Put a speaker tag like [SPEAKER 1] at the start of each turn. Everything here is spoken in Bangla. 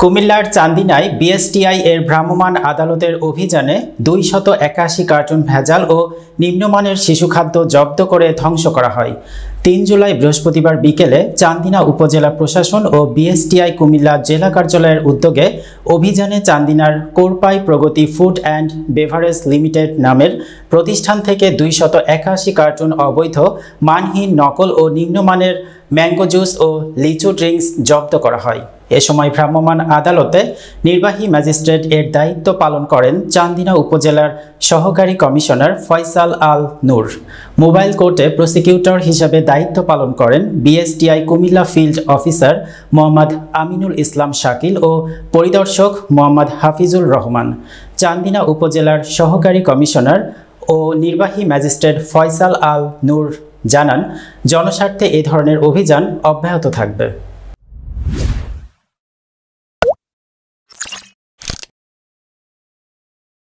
[SPEAKER 1] কুমিল্লার চান্দিনায় বিএসটিআই এর ভ্রাম্যমাণ আদালতের অভিযানে 281 কার্টন ভেজাল ও নিম্নমানের শিশুখাদ্য জব্দ করে ধ্বংস করা হয়। 3 জুলাই বৃহস্পতিবার বিকেলে চান্দিনা উপজেলা প্রশাসন ও বিএসটিআই কুমিল্লা জেলা কার্যালয়ের উদ্যোগে অভিযানে চান্দিনার কোরপাই প্রগতি ফুড অ্যান্ড বেভারেজ লিমিটেড নামের প্রতিষ্ঠান থেকে 281 কার্টন অবৈধ মানহীন নকল ও নিম্নমানের ম্যাঙ্গো জুস ও লিচু ড্রিঙ্কস জব্দ করা হয়। এ সময় ভ্রাম্যমাণ আদালতে নির্বাহী ম্যাজিস্ট্রেট এর দায়িত্ব পালন করেন চান্দিনা উপজেলার সহকারী কমিশনার ফয়সাল আল নূর। মোবাইল কোর্টে প্রসিকিউটর হিসেবে দায়িত্ব পালন করেন BSTI Cumilla field officer Mohammad Aminul Islam Shakil ও পরিদর্শক মোহাম্মদ হাফিজুর রহমান। চান্দিনা উপজেলার সহকারী কমিশনার ও নির্বাহী ম্যাজিস্ট্রেট ফয়সাল আল নূর জানান, জনস্বার্থে এ ধরনের অভিযান অব্যাহত থাকবে।